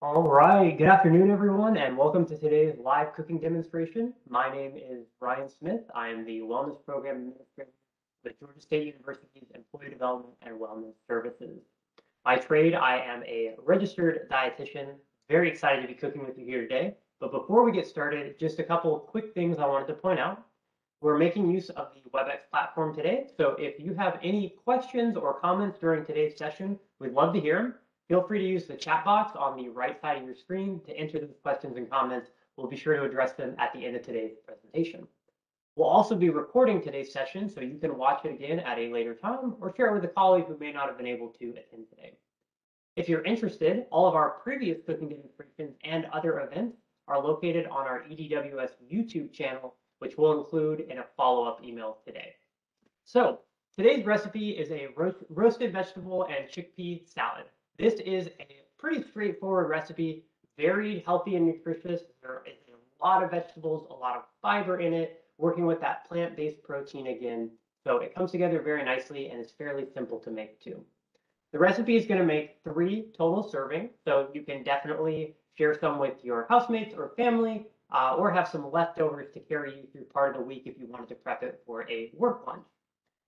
All right, good afternoon, everyone, and welcome to today's live cooking demonstration. My name is Brian Smith. I am the Wellness Program Administrator with Georgia State University's Employee Development and Wellness Services. By trade, I am a registered dietitian. Very excited to be cooking with you here today. But before we get started, just a couple of quick things I wanted to point out. We're making use of the WebEx platform today, so if you have any questions or comments during today's session, we'd love to hear them. Feel free to use the chat box on the right side of your screen to enter those questions and comments. We'll be sure to address them at the end of today's presentation. We'll also be recording today's session, so you can watch it again at a later time or share it with a colleague who may not have been able to attend today. If you're interested, all of our previous cooking demonstrations and other events are located on our EDWS YouTube channel, which we'll include in a follow-up email today. So today's recipe is a roasted vegetable and chickpea salad. This is a pretty straightforward recipe, very healthy and nutritious. There is a lot of vegetables, a lot of fiber in it, working with that plant-based protein again. So it comes together very nicely and it's fairly simple to make too. The recipe is going to make 3 total servings, so you can definitely share some with your housemates or family, or have some leftovers to carry you through part of the week if you wanted to prep it for a work lunch.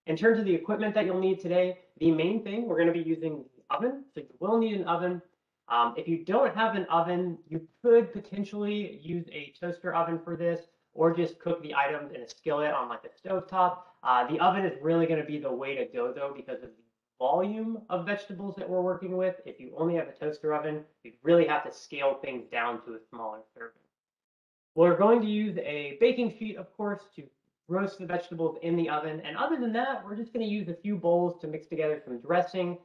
In terms of the equipment that you'll need today, the main thing, we're going to be using the oven, so you will need an oven. If you don't have an oven, you could potentially use a toaster oven for this, or just cook the items in a skillet on like a stovetop. The oven is really going to be the way to go though, because of the volume of vegetables that we're working with. If you only have a toaster oven, you really have to scale things down to a smaller serving. We're going to use a baking sheet, of course, to roast the vegetables in the oven. And other than that, we're just going to use a few bowls to mix together some dressing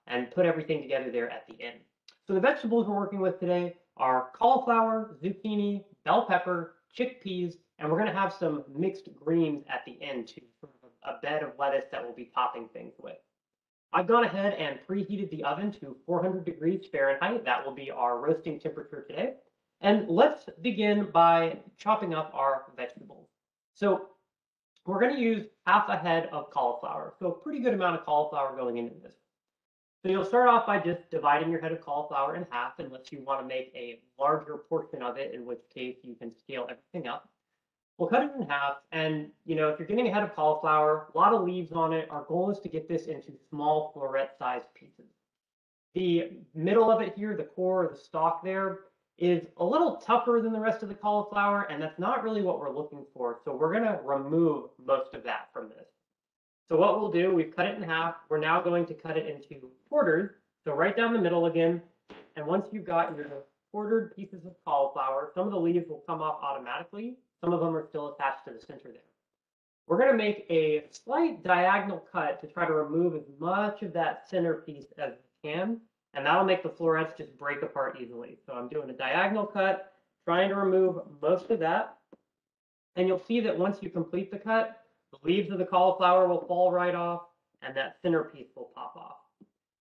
and put everything together there at the end. So the vegetables we're working with today are cauliflower, zucchini, bell pepper, chickpeas, and we're going to have some mixed greens at the end too, sort of a bed of lettuce that we'll be topping things with. I've gone ahead and preheated the oven to 400 degrees Fahrenheit. That will be our roasting temperature today. And let's begin by chopping up our vegetables. So we're going to use half a head of cauliflower. So a pretty good amount of cauliflower going into this. So you'll start off by just dividing your head of cauliflower in half, unless you want to make a larger portion of it, in which case you can scale everything up. We'll cut it in half, and if you're getting a head of cauliflower, a lot of leaves on it. Our goal is to get this into small floret-sized pieces. The middle of it here, the core, the stalk there, is a little tougher than the rest of the cauliflower, and that's not really what we're looking for. So we're going to remove most of that from this. So what we'll do, we've cut it in half. We're now going to cut it into quarters. So right down the middle again. And once you've got your quartered pieces of cauliflower, some of the leaves will come off automatically. Some of them are still attached to the center there. We're going to make a slight diagonal cut to try to remove as much of that center piece as we can. And that'll make the florets just break apart easily. So I'm doing a diagonal cut, trying to remove most of that. And you'll see that once you complete the cut, the leaves of the cauliflower will fall right off, and that center piece will pop off.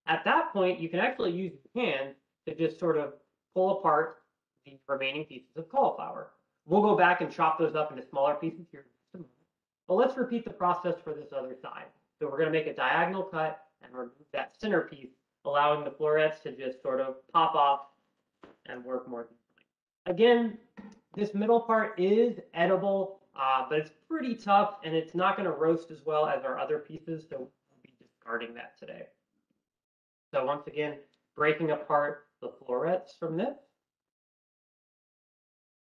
At that point, you can actually use your hand to just sort of pull apart the remaining pieces of cauliflower. We'll go back and chop those up into smaller pieces here in just a moment. But let's repeat the process for this other side. So we're going to make a diagonal cut and remove that center piece, allowing the florets to just sort of pop off and work more easily. Again, this middle part is edible, but it's pretty tough, and it's not going to roast as well as our other pieces, so we'll be discarding that today. So once again, breaking apart the florets from this.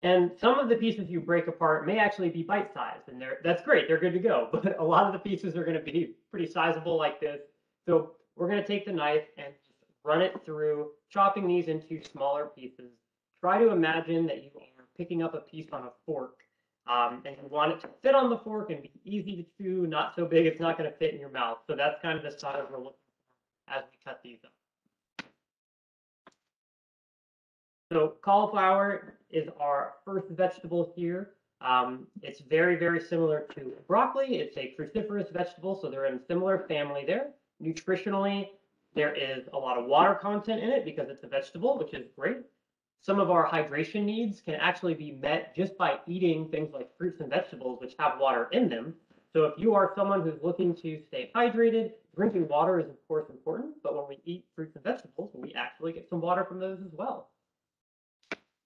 And some of the pieces you break apart may actually be bite-sized, and that's great, they're good to go. But a lot of the pieces are going to be pretty sizable like this. So we're going to take the knife and run it through, chopping these into smaller pieces. Try to imagine that you are picking up a piece on a fork, and you want it to fit on the fork and be easy to chew, not so big it's not going to fit in your mouth. So that's kind of the size we're looking for as we cut these up. So cauliflower is our first vegetable here. It's very, very similar to broccoli. It's a cruciferous vegetable, so they're in a similar family there. Nutritionally, there is a lot of water content in it because it's a vegetable, which is great. Some of our hydration needs can actually be met just by eating things like fruits and vegetables, which have water in them. So if you are someone who's looking to stay hydrated, drinking water is of course important, but when we eat fruits and vegetables, we actually get some water from those as well.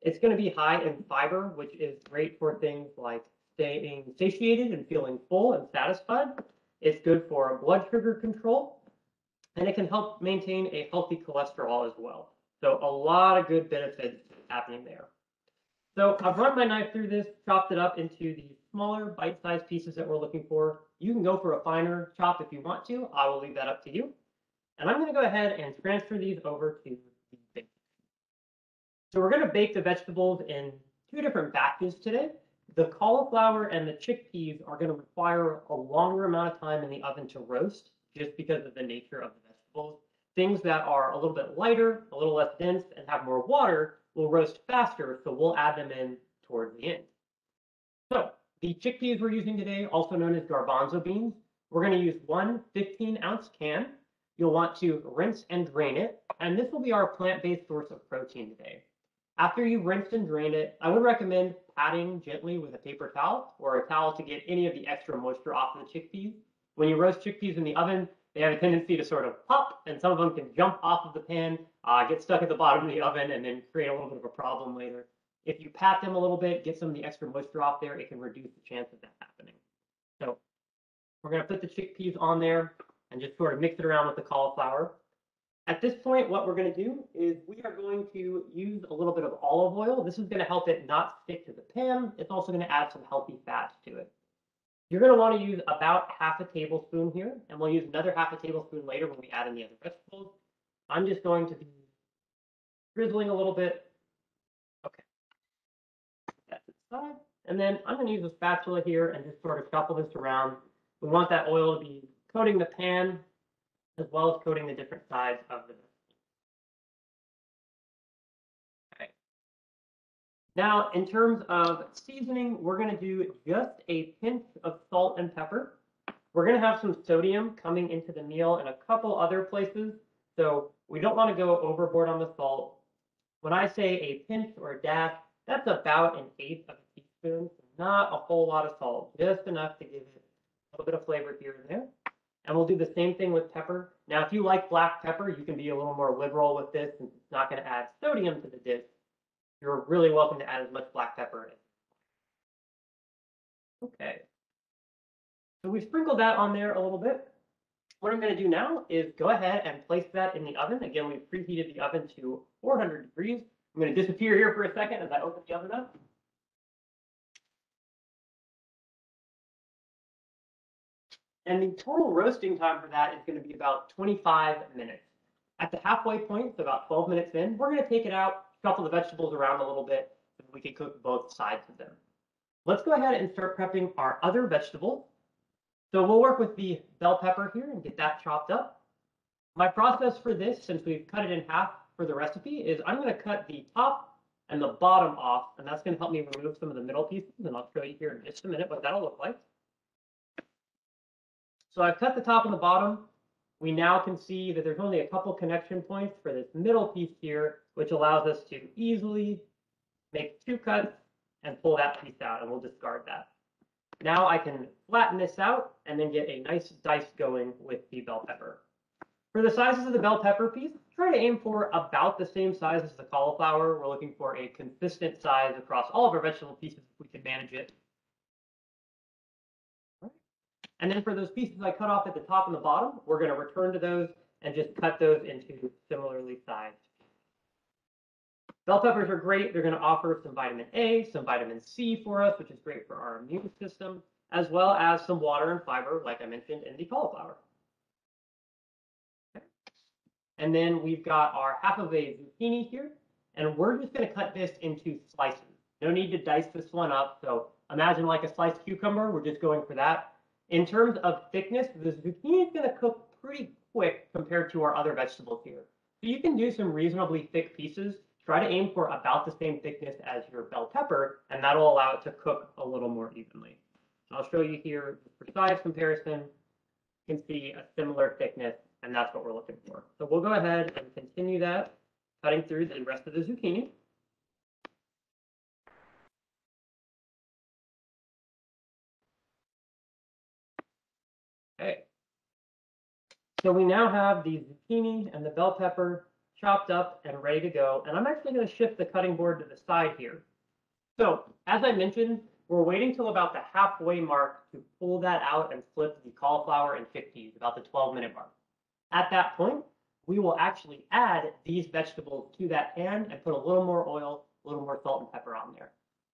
It's going to be high in fiber, which is great for things like staying satiated and feeling full and satisfied. It's good for blood sugar control, and it can help maintain a healthy cholesterol as well. So a lot of good benefits happening there. So I've run my knife through this, chopped it up into the smaller bite-sized pieces that we're looking for. You can go for a finer chop if you want to. I will leave that up to you. And I'm going to go ahead and transfer these over to the bake. So we're going to bake the vegetables in 2 different batches today. The cauliflower and the chickpeas are going to require a longer amount of time in the oven to roast just because of the nature of the vegetables. Things that are a little bit lighter, a little less dense, and have more water will roast faster, so we'll add them in towards the end. So the chickpeas we're using today, also known as garbanzo beans, we're going to use 1 15-ounce can. You'll want to rinse and drain it, and this will be our plant-based source of protein today. After you've rinsed and drained it, I would recommend patting gently with a paper towel or a towel to get any of the extra moisture off of the chickpeas. When you roast chickpeas in the oven, they have a tendency to sort of pop, and some of them can jump off of the pan, get stuck at the bottom of the oven, and then create a little bit of a problem later. If you pat them a little bit, get some of the extra moisture off there, it can reduce the chance of that happening. So we're going to put the chickpeas on there and just sort of mix it around with the cauliflower. At this point, what we're going to do is we are going to use a little bit of olive oil. This is going to help it not stick to the pan. It's also going to add some healthy fats to it. You're going to want to use about half a tablespoon here, and we'll use another half a tablespoon later when we add in the other vegetables. I'm just going to be drizzling a little bit. Okay. That's its side. And then I'm going to use a spatula here and just sort of shuffle this around. We want that oil to be coating the pan as well as coating the different sides of the vegetables. Okay. Now, in terms of seasoning, we're going to do just a pinch of salt and pepper. We're going to have some sodium coming into the meal in a couple other places, so we don't want to go overboard on the salt. When I say a pinch or a dash, that's about 1/8 of a teaspoon, so not a whole lot of salt, just enough to give it a little bit of flavor here and there. And we'll do the same thing with pepper. Now, if you like black pepper, you can be a little more liberal with this since it's not going to add sodium to the dish. You're really welcome to add as much black pepper as you want. Okay. So we sprinkled that on there a little bit. What I'm going to do now is go ahead and place that in the oven. Again, we've preheated the oven to 400 degrees. I'm going to disappear here for a second as I open the oven up. And the total roasting time for that is going to be about 25 minutes. At the halfway point, so about 12 minutes in, we're going to take it out, shuffle the vegetables around a little bit, so we can cook both sides of them. Let's go ahead and start prepping our other vegetables. So we'll work with the bell pepper here and get that chopped up. My process for this, since we've cut it in half for the recipe, is I'm going to cut the top and the bottom off, and that's going to help me remove some of the middle pieces, and I'll show you here in just a minute what that'll look like. So I've cut the top and the bottom. We now can see that there's only a couple connection points for this middle piece here, which allows us to easily make 2 cuts and pull that piece out, and we'll discard that. Now I can flatten this out and then get a nice dice going with the bell pepper. For the sizes of the bell pepper piece, try to aim for about the same size as the cauliflower. We're looking for a consistent size across all of our vegetable pieces if we can manage it. And then for those pieces I cut off at the top and the bottom, we're going to return to those and just cut those into similarly sized. Bell peppers are great. They're going to offer some vitamin A, some vitamin C for us, which is great for our immune system, as well as some water and fiber, like I mentioned in the cauliflower. Okay. And then we've got our half of a zucchini here, and we're just going to cut this into slices. No need to dice this one up. So imagine like a sliced cucumber. We're just going for that. In terms of thickness, the zucchini is going to cook pretty quick compared to our other vegetables here. So you can do some reasonably thick pieces. Try to aim for about the same thickness as your bell pepper, and that'll allow it to cook a little more evenly. So I'll show you here for size comparison. You can see a similar thickness, and that's what we're looking for. So we'll go ahead and continue that, cutting through the rest of the zucchini. Okay. So we now have the zucchini and the bell pepper chopped up and ready to go. And I'm actually going to shift the cutting board to the side here. So as I mentioned, we're waiting till about the halfway mark to pull that out and flip the cauliflower and chickpeas, about the 12-minute mark. At that point, we will actually add these vegetables to that pan and put a little more oil, a little more salt and pepper on there.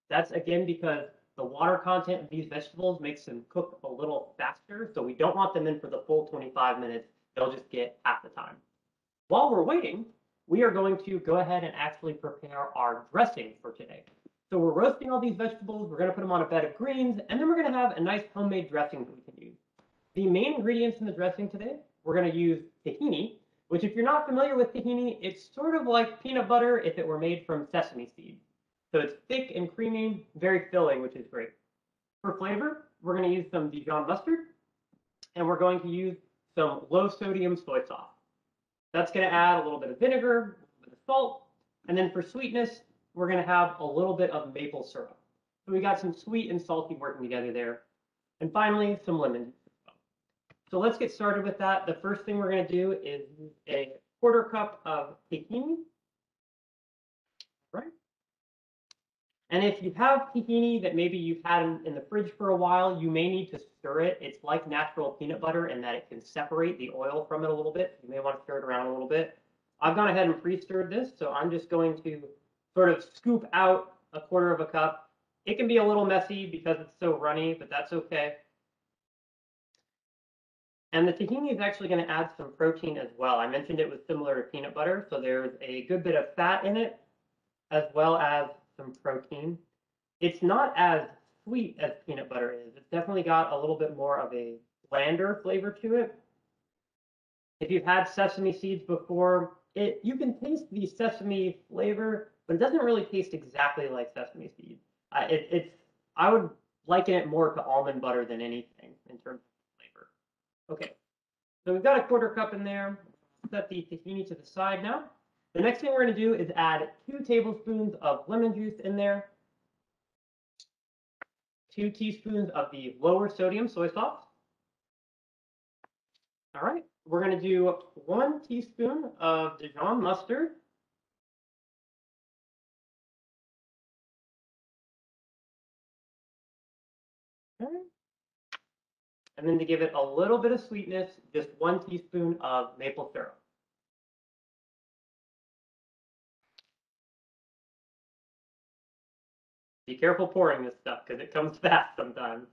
That's again because the water content of these vegetables makes them cook a little faster, so we don't want them in for the full 25 minutes. They'll just get half the time. While we're waiting, we are going to go ahead and actually prepare our dressing for today. So we're roasting all these vegetables, we're going to put them on a bed of greens, and then we're going to have a nice homemade dressing that we can use. The main ingredients in the dressing today, we're going to use tahini, which if you're not familiar with tahini, it's sort of like peanut butter if it were made from sesame seeds. So it's thick and creamy, very filling, which is great. For flavor, we're going to use some Dijon mustard, and we're going to use some low sodium soy sauce. That's going to add a little bit of vinegar, a little bit of salt, and then for sweetness, we're going to have a little bit of maple syrup. So we got some sweet and salty working together there. And finally, some lemon juice. So let's get started with that. The first thing we're going to do is use a 1/4 cup of tahini. Right. And if you have tahini that maybe you've had in the fridge for a while, you may need to stir it. It's like natural peanut butter in that it can separate the oil from it a little bit. You may want to stir it around a little bit. I've gone ahead and pre-stirred this, so I'm just going to sort of scoop out a 1/4 cup. It can be a little messy because it's so runny, but that's okay. And the tahini is actually going to add some protein as well. I mentioned it was similar to peanut butter, so there's a good bit of fat in it, as well as some protein. It's not as sweet as peanut butter is. It's definitely got a little bit more of a blander flavor to it. If you've had sesame seeds before, you can taste the sesame flavor, but it doesn't really taste exactly like sesame seeds. I would liken it more to almond butter than anything in terms of flavor. Okay, so we've got a 1/4 cup in there. Set the tahini to the side now. The next thing we're going to do is add 2 tablespoons of lemon juice in there, 2 teaspoons of the lower sodium soy sauce. All right, we're going to do 1 teaspoon of Dijon mustard. Okay. And then to give it a little bit of sweetness, just 1 teaspoon of maple syrup. Be careful pouring this stuff because it comes fast sometimes.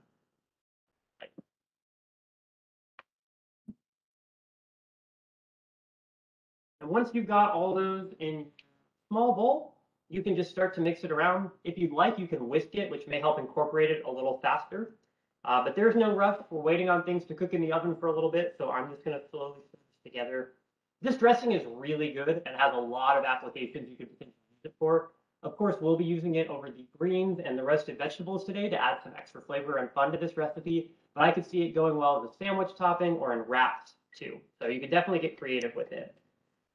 And once you've got all those in a small bowl, you can just start to mix it around. If you'd like, you can whisk it, which may help incorporate it a little faster. But there's no rush. We're waiting on things to cook in the oven for a little bit, so I'm just going to slowly put this together. This dressing is really good and has a lot of applications you could potentially use it for. Of course, we'll be using it over the greens and the roasted vegetables today to add some extra flavor and fun to this recipe, but I could see it going well as a sandwich topping or in wraps too. So you could definitely get creative with it.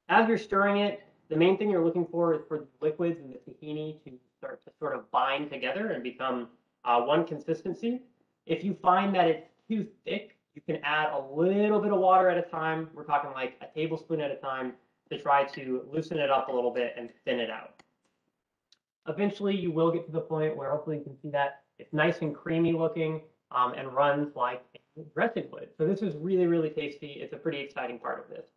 As you're stirring it, the main thing you're looking for is for the liquids and the tahini to start to sort of bind together and become one consistency. If you find that it's too thick, you can add a little bit of water at a time. We're talking like a tablespoon at a time to try to loosen it up a little bit and thin it out. Eventually, you will get to the point where hopefully you can see that it's nice and creamy looking and runs like a dressing would. So this is really, really tasty. It's a pretty exciting part of this.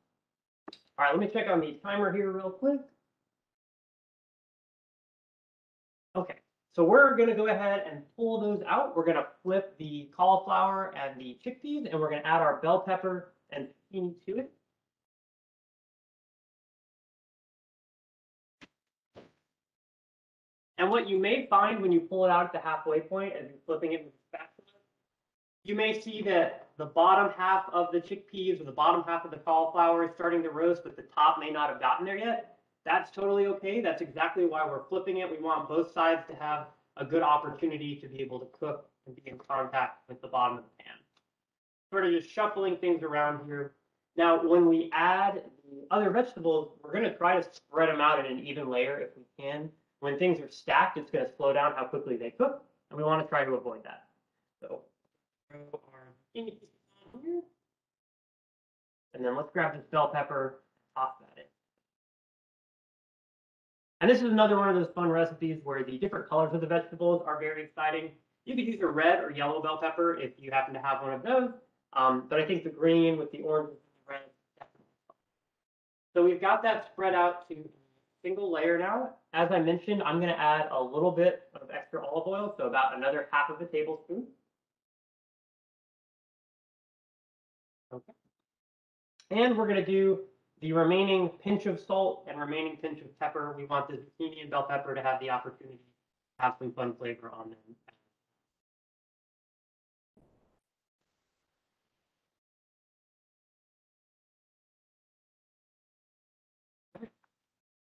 All right, let me check on the timer here real quick. Okay, so we're going to go ahead and pull those out. We're going to flip the cauliflower and the chickpeas, and we're going to add our bell pepper and tahini to it. And what you may find when you pull it out at the halfway point as you're flipping it with the spatula, you may see that the bottom half of the chickpeas or the bottom half of the cauliflower is starting to roast, but the top may not have gotten there yet. That's totally okay. That's exactly why we're flipping it. We want both sides to have a good opportunity to be able to cook and be in contact with the bottom of the pan. Sort of just shuffling things around here. Now, when we add the other vegetables, we're going to try to spread them out in an even layer if we can. When things are stacked, it's going to slow down how quickly they cook, and we want to try to avoid that. So, throw our tahini on here, and then let's grab this bell pepper and toss that in. And this is another one of those fun recipes where the different colors of the vegetables are very exciting. You could use a red or yellow bell pepper if you happen to have one of those. But I think the green with the orange and the red. So we've got that spread out to a single layer now. As I mentioned, I'm going to add a little bit of extra olive oil, so about another half of a tablespoon. Okay. And we're going to do the remaining pinch of salt and remaining pinch of pepper. We want the zucchini and bell pepper to have the opportunity to have some fun flavor on them.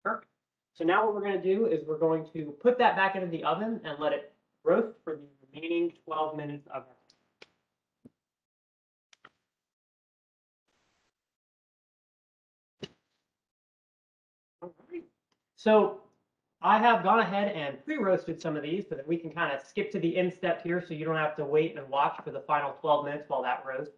Perfect. So now what we're going to do is we're going to put that back into the oven and let it roast for the remaining 12 minutes of it. So I have gone ahead and pre-roasted some of these so that we can kind of skip to the end step here so you don't have to wait and watch for the final 12 minutes while that roasts.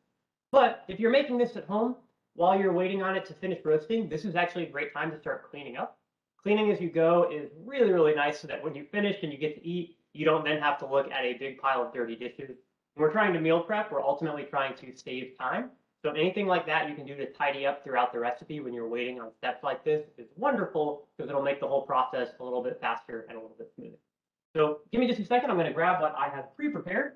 But if you're making this at home, while you're waiting on it to finish roasting, this is actually a great time to start cleaning up. Cleaning as you go is really, really nice so that when you finish and you get to eat, you don't then have to look at a big pile of dirty dishes. When we're trying to meal prep, we're ultimately trying to save time. So anything like that you can do to tidy up throughout the recipe when you're waiting on steps like this is wonderful because it'll make the whole process a little bit faster and a little bit smoother. So give me just a second. I'm going to grab what I have pre-prepared.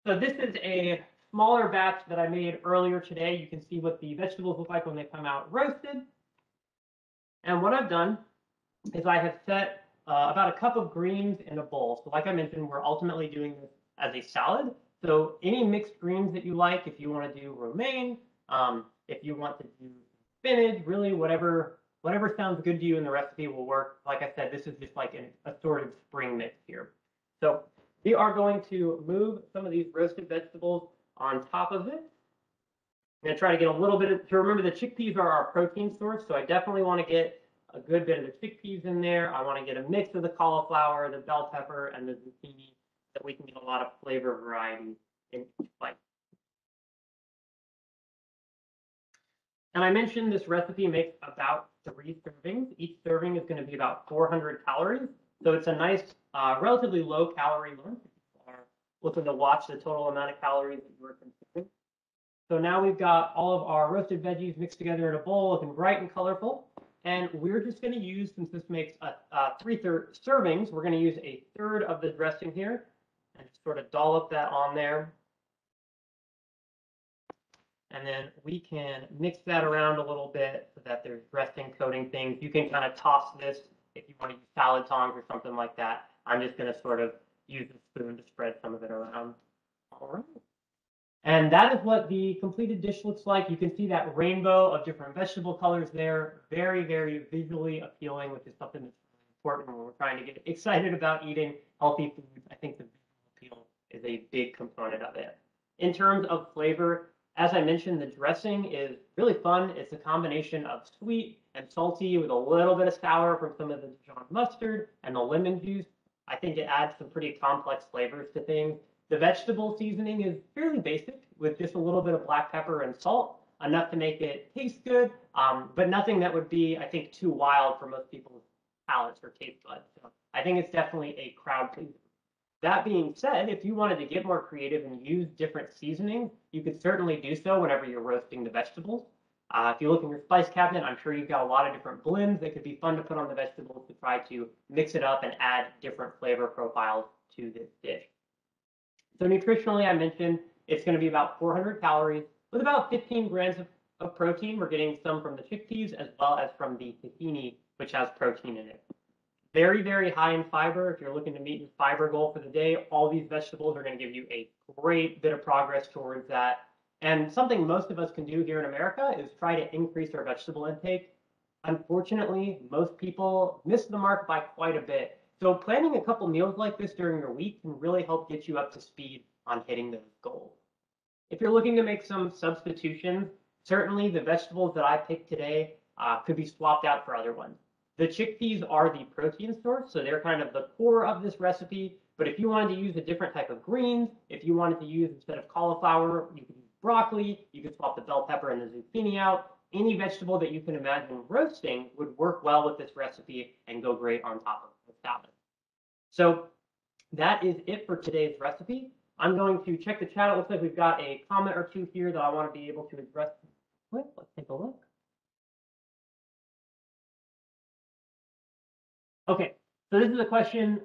So this is a smaller batch that I made earlier today. You can see what the vegetables look like when they come out roasted. And what I've done is I have set about a cup of greens in a bowl. So like I mentioned, we're ultimately doing this as a salad. So any mixed greens that you like, if you want to do romaine, if you want to do spinach, really whatever sounds good to you in the recipe will work. Like I said, this is just like an assorted spring mix here. So we are going to move some of these roasted vegetables on top of it. I'm going to try to get a little bit to remember the chickpeas are our protein source, so I definitely want to get a good bit of the chickpeas in there. I want to get a mix of the cauliflower, the bell pepper, and the zucchini so that we can get a lot of flavor variety in each bite. And I mentioned this recipe makes about 3 servings. Each serving is going to be about 400 calories. So it's a nice, relatively low calorie lunch if you are looking to watch the total amount of calories that you are consuming. So now we've got all of our roasted veggies mixed together in a bowl, looking bright and colorful. And we're just going to use, since this makes 3/3 servings, we're going to use a third of the dressing here and just sort of dollop that on there. And then we can mix that around a little bit so that there's dressing coating things. You can kind of toss this if you want to use salad tongs or something like that. I'm just going to sort of use a spoon to spread some of it around. All right. And that is what the completed dish looks like. You can see that rainbow of different vegetable colors there. Very, very visually appealing, which is something that's really important when we're trying to get excited about eating healthy foods. I think the visual appeal is a big component of it. In terms of flavor, as I mentioned, the dressing is really fun. It's a combination of sweet and salty with a little bit of sour from some of the Dijon mustard and the lemon juice. I think it adds some pretty complex flavors to things. The vegetable seasoning is fairly basic with just a little bit of black pepper and salt, enough to make it taste good, but nothing that would be, I think, too wild for most people's palates or taste buds. So I think it's definitely a crowd pleaser. That being said, if you wanted to get more creative and use different seasonings, you could certainly do so whenever you're roasting the vegetables. If you look in your spice cabinet, I'm sure you've got a lot of different blends that could be fun to put on the vegetables to try to mix it up and add different flavor profiles to this dish. So nutritionally, I mentioned it's going to be about 400 calories with about 15 grams of protein. We're getting some from the chickpeas as well as from the tahini, which has protein in it. Very, very high in fiber. If you're looking to meet your fiber goal for the day, all these vegetables are going to give you a great bit of progress towards that. And something most of us can do here in America is try to increase our vegetable intake. Unfortunately, most people miss the mark by quite a bit. So planning a couple meals like this during your week can really help get you up to speed on hitting those goals. If you're looking to make some substitutions, certainly the vegetables that I picked today could be swapped out for other ones. The chickpeas are the protein source, so they're kind of the core of this recipe. But if you wanted to use a different type of greens, if you wanted to use, instead of cauliflower, you could use broccoli, you could swap the bell pepper and the zucchini out. any vegetable that you can imagine roasting would work well with this recipe and go great on top of the salad. So that is it for today's recipe. I'm going to check the chat. It looks like we've got a comment or two here that I want to be able to address. Let's take a look. Okay, so this is a question.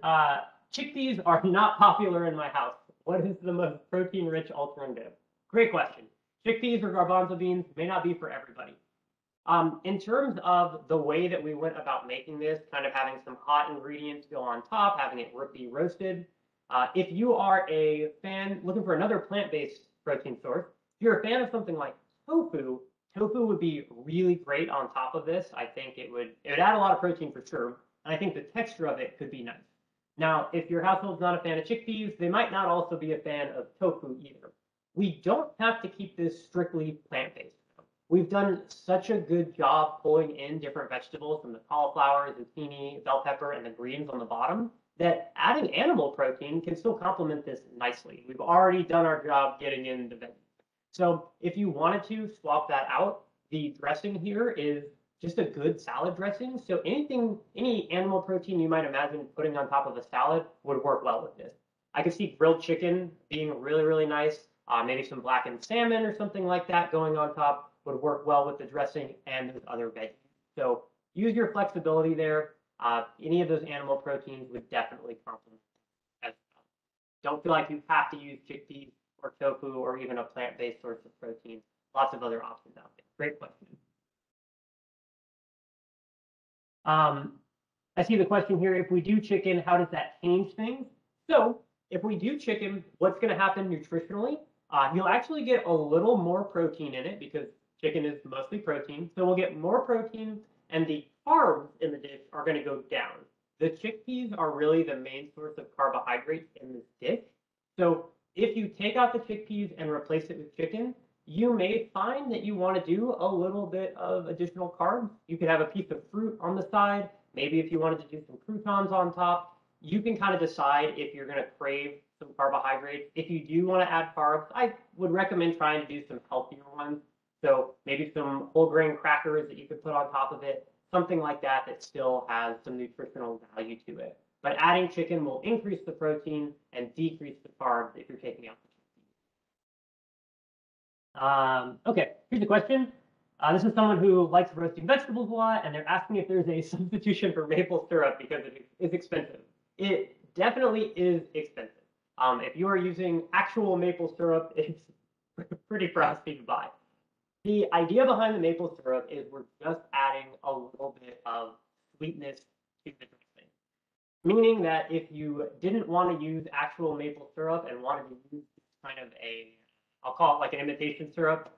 Chickpeas are not popular in my house. What is the most protein-rich alternative? Great question. Chickpeas or garbanzo beans may not be for everybody. In terms of the way that we went about making this, kind of having some hot ingredients go on top, having it be roasted, if you are a fan looking for another plant-based protein source, if you're a fan of something like tofu, tofu would be really great on top of this. I think it would add a lot of protein for sure, and I think the texture of it could be nice. Now, if your household's not a fan of chickpeas, they might not also be a fan of tofu either. We don't have to keep this strictly plant-based. We've done such a good job pulling in different vegetables from the cauliflower, zucchini, bell pepper, and the greens on the bottom that adding animal protein can still complement this nicely. We've already done our job getting in the veggies. So if you wanted to swap that out, the dressing here is just a good salad dressing. So any animal protein you might imagine putting on top of a salad would work well with this. I could see grilled chicken being really, really nice. Maybe some blackened salmon or something like that going on top would work well with the dressing and those other veggies. So use your flexibility there. Any of those animal proteins would definitely complement as well. Don't feel like you have to use chickpeas or tofu or even a plant-based source of protein. Lots of other options out there. Great question. I see the question here, if we do chicken, how does that change things? So if we do chicken, what's going to happen nutritionally? You'll actually get a little more protein in it because chicken is mostly protein. So we'll get more protein, and the carbs in the dish are going to go down. The chickpeas are really the main source of carbohydrates in this dish. So if you take out the chickpeas and replace it with chicken, you may find that you want to do a little bit of additional carbs. You could have a piece of fruit on the side. Maybe if you wanted to do some croutons on top, you can kind of decide if you're going to crave some carbohydrates. If you do want to add carbs, I would recommend trying to do some healthier ones. So maybe some whole grain crackers that you could put on top of it, something like that that still has some nutritional value to it. But adding chicken will increase the protein and decrease the carbs if you're taking out the chickpeas. Okay, here's a question. This is someone who likes roasting vegetables a lot, and they're asking if there's a substitution for maple syrup because it is expensive. It definitely is expensive. If you are using actual maple syrup, it's pretty pricey to buy. The idea behind the maple syrup is we're just adding a little bit of sweetness to the dressing. Meaning that if you didn't want to use actual maple syrup and wanted to use kind of I'll call it like an imitation syrup,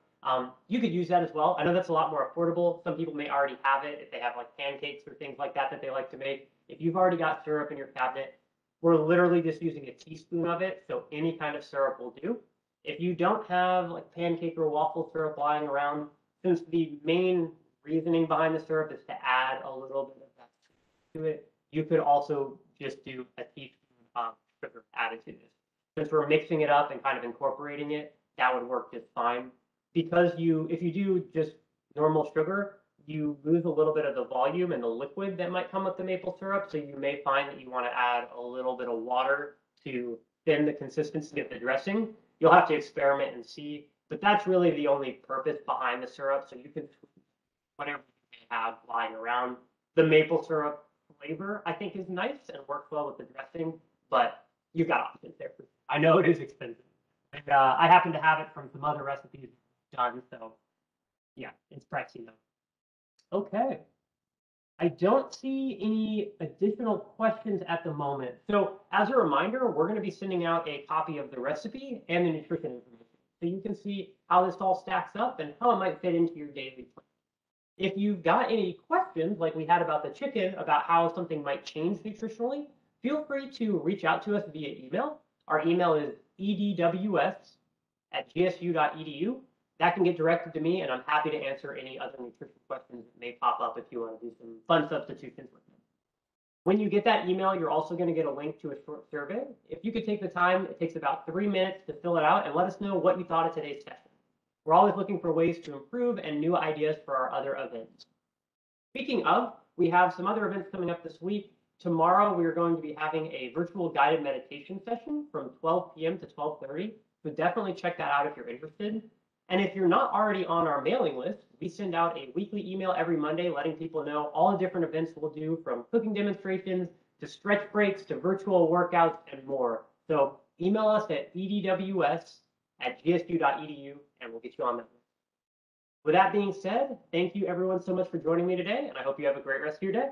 you could use that as well. I know that's a lot more affordable. Some people may already have it if they have like pancakes or things like that they like to make. If you've already got syrup in your cabinet, we're literally just using a teaspoon of it, so any kind of syrup will do. If you don't have like pancake or waffle syrup lying around, since the main reasoning behind the syrup is to add a little bit of that to it, you could also just do a teaspoon of sugar added to this. Since we're mixing it up and kind of incorporating it, that would work just fine. Because if you do just normal sugar, you lose a little bit of the volume and the liquid that might come with the maple syrup. So you may find that you want to add a little bit of water to thin the consistency of the dressing. You'll have to experiment and see, but that's really the only purpose behind the syrup. So you can whatever you have lying around. The maple syrup flavor, I think, is nice and works well with the dressing, but you've got options there. I know it is expensive. And I happen to have it from some other recipes done, so yeah, it's pricey though. Okay. I don't see any additional questions at the moment. So as a reminder, we're going to be sending out a copy of the recipe and the nutrition information. So you can see how this all stacks up and how it might fit into your daily plan. If you've got any questions, like we had about the chicken, about how something might change nutritionally, feel free to reach out to us via email. Our email is edws@gsu.edu. That can get directed to me, and I'm happy to answer any other nutrition questions that may pop up if you want to do some fun substitutions with them. When you get that email, you're also going to get a link to a short survey. If you could take the time, it takes about 3 minutes to fill it out, and let us know what you thought of today's session. We're always looking for ways to improve and new ideas for our other events. Speaking of, we have some other events coming up this week. Tomorrow, we are going to be having a virtual guided meditation session from 12 p.m. to 12:30. So definitely check that out if you're interested. And if you're not already on our mailing list, we send out a weekly email every Monday letting people know all the different events we'll do, from cooking demonstrations to stretch breaks to virtual workouts and more. So email us at edws@gsu.edu and we'll get you on that list. With that being said, thank you everyone so much for joining me today, and I hope you have a great rest of your day.